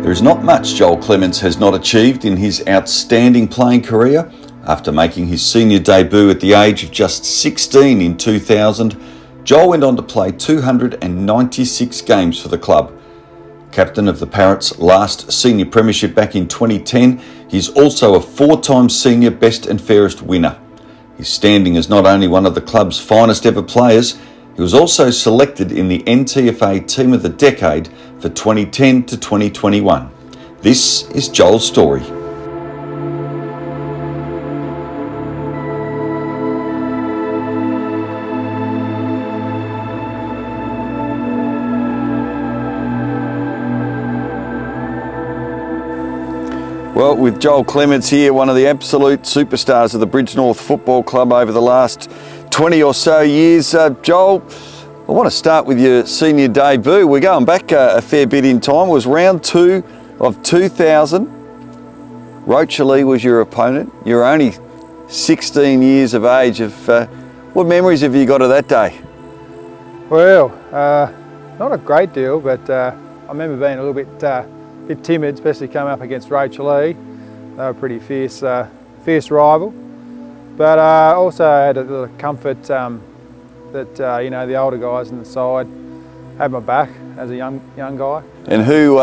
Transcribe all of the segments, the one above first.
There is not much Joel Clements has not achieved in his outstanding playing career. After making his senior debut at the age of just 16 in 2000, Joel went on to play 296 games for the club. Captain of the Parrots' last senior premiership back in 2010, he's also a four-time senior best and fairest winner. His standing as not only one of the club's finest ever players, he was also selected in the NTFA Team of the Decade for 2010 to 2021. This is Joel's story. Well, with Joel Clements here, one of the absolute superstars of the Bridgenorth Football Club over the last 20 or so years. Joel, I want to start with your senior debut. We're going back a fair bit in time. It was round 2 of 2000. Rochalee was your opponent. You were only 16 years of age. What memories have you got of that day? Well, not a great deal, but I remember being a little bit timid, especially coming up against Rochalee. They were a pretty fierce rival. But also had a little comfort that the older guys on the side had my back as a young guy. And who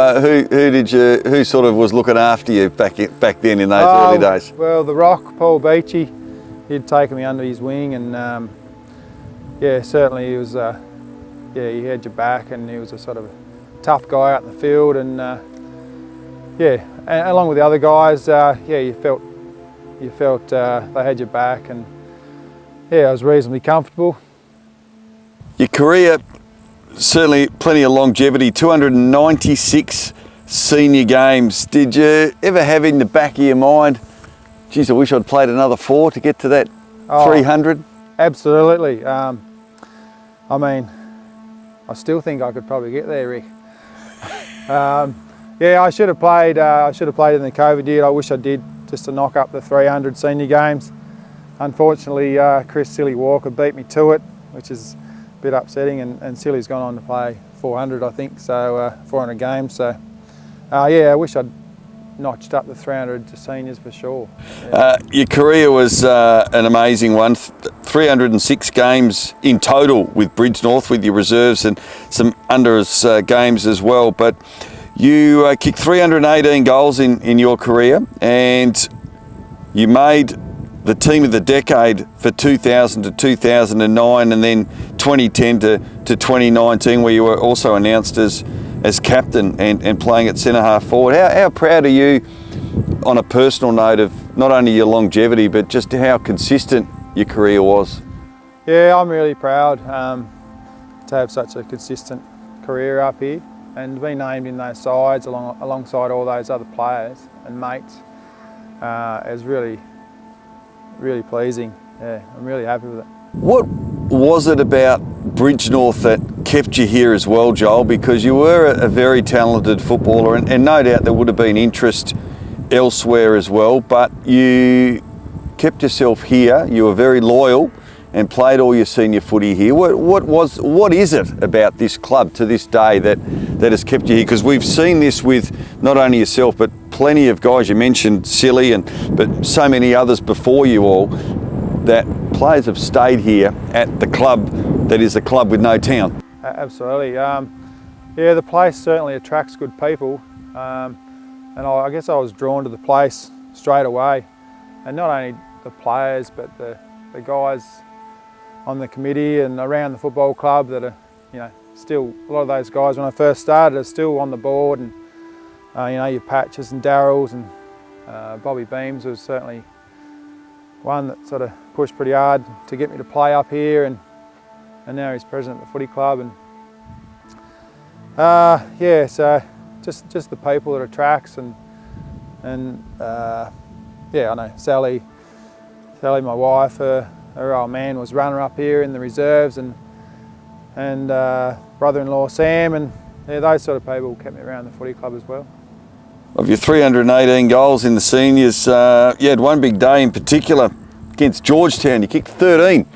sort of was looking after you back then in those early days? Well, the Rock, Paul Beachy, he'd taken me under his wing, and certainly he was he had your back, and he was a sort of tough guy out in the field, and and along with the other guys, you felt they had your back, and I was reasonably comfortable. Your career, certainly plenty of longevity, 296 senior games. Did you ever have in the back of your mind, geez, I wish I'd played another 4 to get to that 300? Absolutely. I still think I could probably get there, Rick. I should have played. I should have played in the COVID year. I wish I did, just to knock up the 300 senior games. Unfortunately, Chris Silly Walker beat me to it, which is a bit upsetting. And Silly's gone on to play 400, I think, so 400 games. So, I wish I'd notched up the 300 to seniors for sure. Yeah. Your career was an amazing one. 306 games in total with Bridgenorth, with your reserves and some unders games as well. But you kicked 318 goals in your career, and you made the Team of the Decade for 2000 to 2009, and then 2010 to 2019, where you were also announced as captain and playing at centre half forward. How proud are you, on a personal note, of not only your longevity but just how consistent your career was? Yeah, I'm really proud to have such a consistent career up here, and to be named in those sides alongside all those other players and mates is really pleasing. Yeah, I'm really happy with it. What was it about Bridgenorth that kept you here as well, Joel? Because you were a very talented footballer, and no doubt there would have been interest elsewhere as well, but you kept yourself here. You were very loyal and played all your senior footy here. What is it about this club to this day that has kept you here? Because we've seen this with not only yourself but plenty of guys. You mentioned Silly, but so many others before you all, that players have stayed here at the club that is a club with no town. Absolutely. The place certainly attracts good people, and I guess I was drawn to the place straight away, and not only the players but the guys on the committee and around the football club that are, still, a lot of those guys when I first started are still on the board, and your Patches and Darrells and Bobby Beams was certainly one that sort of pushed pretty hard to get me to play up here, and now he's president of the footy club, and so just the people it attracts, and I know Sally, my wife, her old man was runner up here in the reserves, and brother-in-law Sam, and those sort of people kept me around the footy club as well. Of your 318 goals in the seniors, you had one big day in particular against Georgetown. You kicked 13.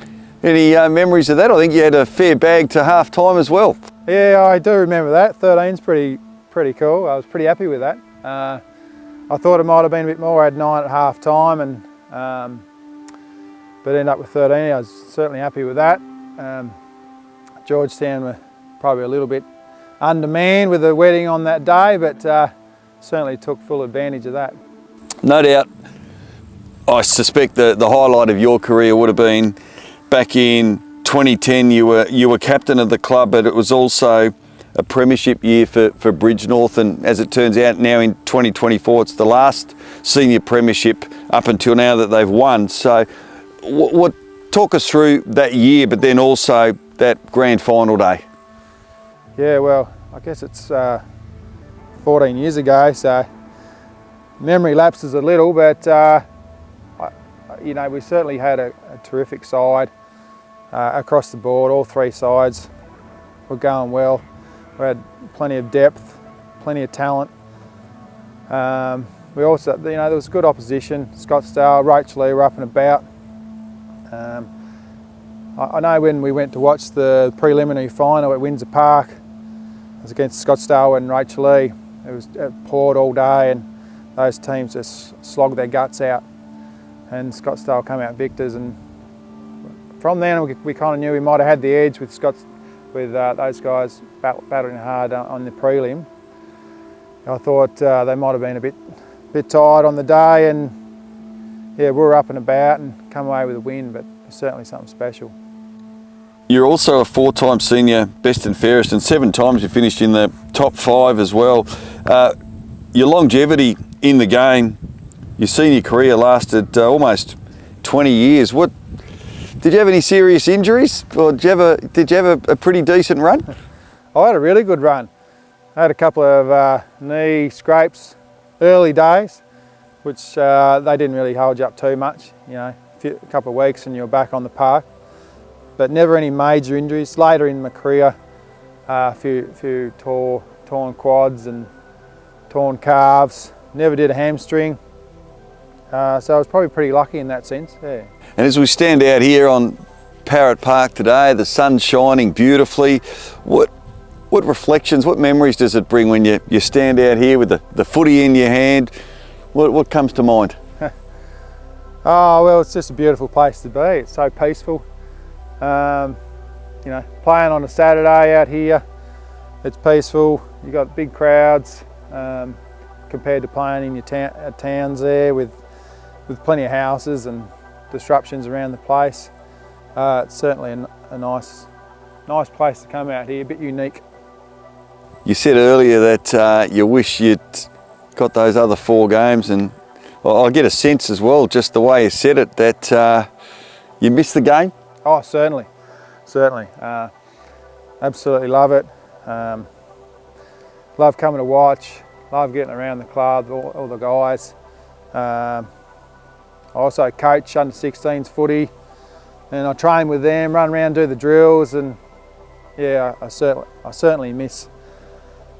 Any memories of that? I think you had a fair bag to half time as well. Yeah, I do remember that. 13's pretty pretty cool. I was pretty happy with that. I thought it might have been a bit more. I had 9 at half time, and but ended up with 13. I was certainly happy with that. Georgetown were probably a little bit undermanned with the wedding on that day, but certainly took full advantage of that. No doubt. I suspect the highlight of your career would have been back in 2010. You were captain of the club, but it was also a premiership year for Bridgenorth, and as it turns out now in 2024 it's the last senior premiership up until now that they've won. So what talk us through that year, but then also that grand final day? Yeah, well, I guess it's 14 years ago, so memory lapses a little, but you know, we certainly had a terrific side across the board. All 3 sides were going well. We had plenty of depth, plenty of talent. We also, you know, there was good opposition. Scottsdale, Rachel Lee were up and about. I know when we went to watch the preliminary final at Windsor Park, it was against Scottsdale and Rachel Lee. It poured all day, and those teams just slogged their guts out. And Scottsdale came out victors, and from then we kind of knew we might have had the edge with those guys battling hard on the prelim. I thought they might have been a bit tired on the day, and yeah, we were up and about and come away with a win, but it's certainly something special. You're also a 4-time senior best and fairest, and 7 times you finished in the top 5 as well. Your longevity in the game, your senior career lasted almost 20 years. Did you have any serious injuries, or did you have a pretty decent run? I had a really good run. I had a couple of knee scrapes early days, which they didn't really hold you up too much. You know, a couple of weeks and you're back on the park. But never any major injuries. Later in my career, a few torn quads and torn calves. Never did a hamstring. So I was probably pretty lucky in that sense, yeah. And as we stand out here on Parrot Park today, the sun's shining beautifully. What reflections, what memories does it bring when you stand out here with the footy in your hand? What comes to mind? Oh, well, it's just a beautiful place to be. It's so peaceful. You know, playing on a Saturday out here, it's peaceful. You've got big crowds compared to playing in your towns there with plenty of houses and disruptions around the place. It's certainly a nice place to come out here, a bit unique. You said earlier that you wish you'd got those other 4 games, and I get a sense as well, just the way you said it, that you missed the game. Oh, certainly. Absolutely love it. Love coming to watch, love getting around the club, all the guys. I also coach under 16s footy, and I train with them, run around, do the drills, and yeah, I certainly miss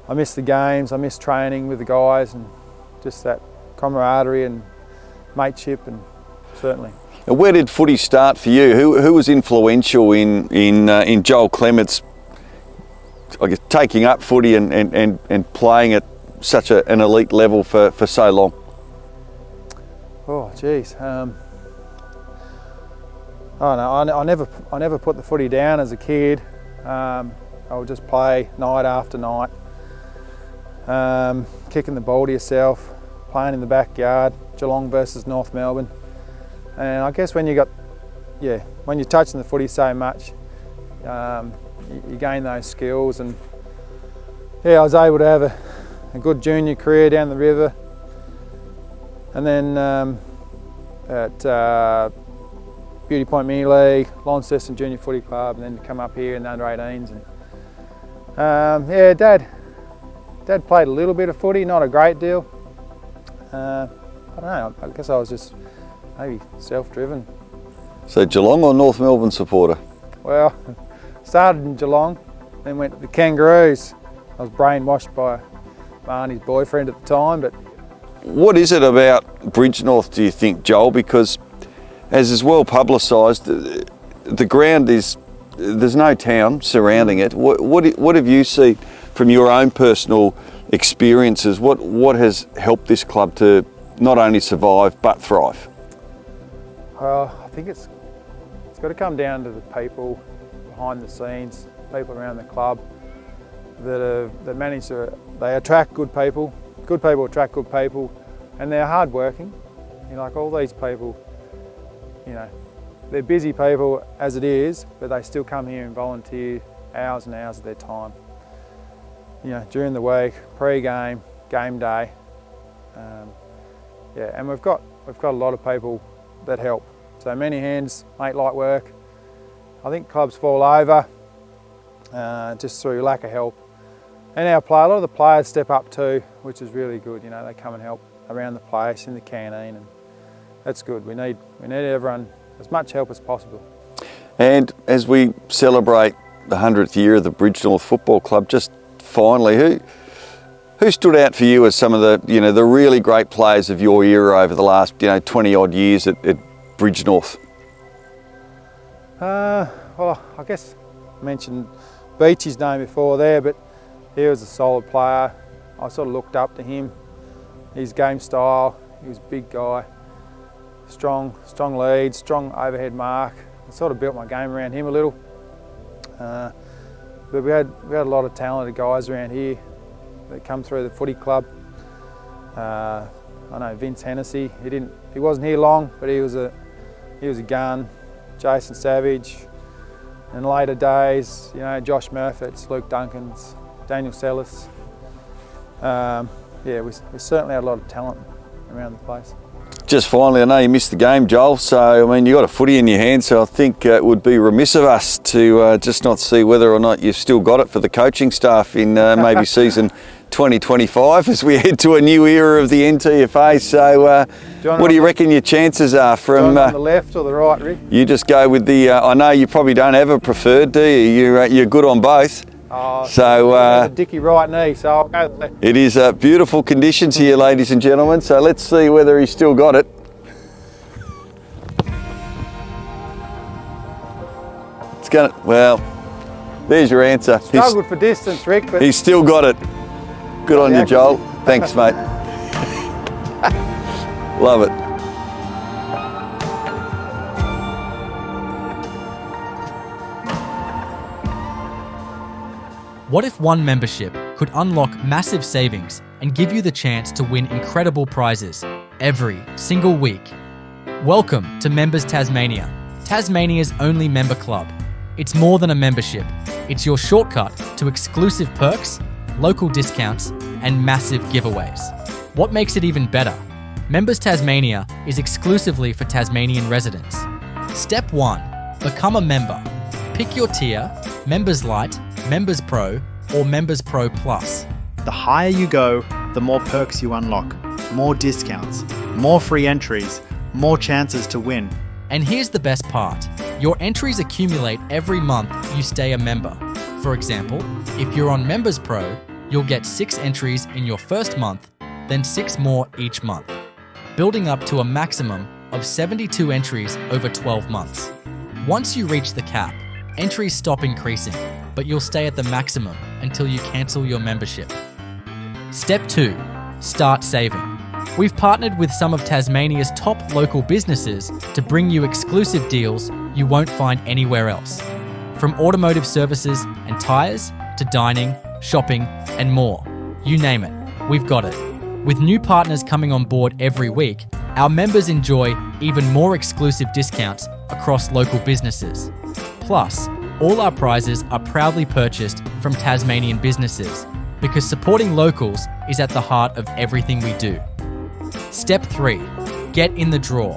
the games. I miss training with the guys, and just that camaraderie and mateship, and certainly. And where did footy start for you? Who was influential in Joel Clements, I guess, taking up footy and playing at such an elite level for so long? Oh, geez. I never put the footy down as a kid. I would just play night after night, kicking the ball to yourself, playing in the backyard, Geelong versus North Melbourne. And I guess when you're touching the footy so much, you gain those skills. And yeah, I was able to have a good junior career down the river, and then at Beauty Point Mini League, Launceston Junior Footy Club, and then come up here in the under-18s. And yeah, Dad played a little bit of footy, not a great deal. I don't know. I guess I was just maybe self-driven. So Geelong or North Melbourne supporter? Well, started in Geelong, then went to the Kangaroos. I was brainwashed by Marnie's boyfriend at the time. But what is it about Bridgenorth, do you think, Joel? Because as is well publicised, the ground there's no town surrounding it. What have you seen from your own personal experiences. What has helped this club to not only survive but thrive? I think it's got to come down to the people behind the scenes, people around the club that manage to, they attract good people attract good people, and they're hardworking. You know, like all these people, you know, they're busy people as it is, but they still come here and volunteer hours and hours of their time. You know, during the week, pre-game, game day, yeah, and we've got a lot of people that help. So many hands make light work. I think clubs fall over just through lack of help. And a lot of the players step up too, which is really good. You know, they come and help around the place, in the canteen, and that's good. We need everyone, as much help as possible. And as we celebrate the 100th year of the Bridgenorth Football Club, just finally, who stood out for you as some of the, you know, the really great players of your era over the last, you know, 20 odd years at Bridgenorth? Well, I guess I mentioned Beachy's name before there, but he was a solid player. I sort of looked up to him, his game style. He was a big guy, strong lead, strong overhead mark. I sort of built my game around him a little. But we had a lot of talented guys around here that come through the footy club. I know Vince Hennessy. He wasn't here long, but he was a gun. Jason Savage, in later days, you know, Josh Murphy's, Luke Duncan's, Daniel Sellis. Yeah, we certainly had a lot of talent around the place. Just finally, I know you missed the game, Joel, so I mean, you got a footy in your hand, so I think it would be remiss of us to just not see whether or not you've still got it for the coaching staff in maybe season 2025 as we head to a new era of the NTFA. So what do you reckon your chances are from on the left or the right, Rick? You just go with the, I know you probably don't have a preferred, do you? You're good on both. So dicky right knee, so I'll go there. It is beautiful conditions here, ladies and gentlemen, so let's see whether he's still got it. It's gonna, well, there's your answer. Struggled for distance, Rick, but he's still got it. Good on you, Joel. Thanks, mate. Love it. What if one membership could unlock massive savings and give you the chance to win incredible prizes every single week? Welcome to Members Tasmania, Tasmania's only member club. It's more than a membership. It's your shortcut to exclusive perks, local discounts, and massive giveaways. What makes it even better? Members Tasmania is exclusively for Tasmanian residents. Step 1. Become a member. Pick your tier, Members Lite, Members Pro, or Members Pro Plus. The higher you go, the more perks you unlock, more discounts, more free entries, more chances to win. And here's the best part. Your entries accumulate every month you stay a member. For example, if you're on Members Pro, you'll get 6 entries in your first month, then 6 more each month, building up to a maximum of 72 entries over 12 months. Once you reach the cap, entries stop increasing, but you'll stay at the maximum until you cancel your membership. Step 2. Start saving. We've partnered with some of Tasmania's top local businesses to bring you exclusive deals you won't find anywhere else. From automotive services and tyres to dining, shopping, and more. You name it, we've got it. With new partners coming on board every week, our members enjoy even more exclusive discounts across local businesses. Plus, all our prizes are proudly purchased from Tasmanian businesses because supporting locals is at the heart of everything we do. Step 3. Get in the draw.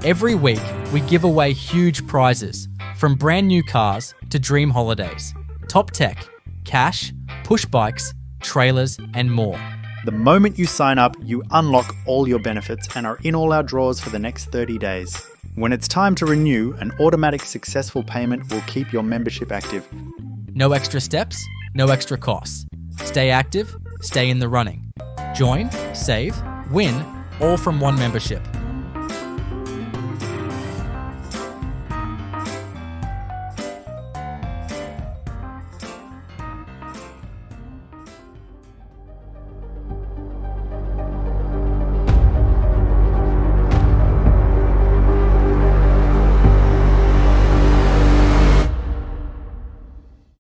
Every week, we give away huge prizes, from brand new cars to dream holidays, top tech, cash, push bikes, trailers, and more. The moment you sign up, you unlock all your benefits and are in all our draws for the next 30 days. When it's time to renew, an automatic successful payment will keep your membership active. No extra steps, no extra costs. Stay active, stay in the running. Join, save, win, all from one membership.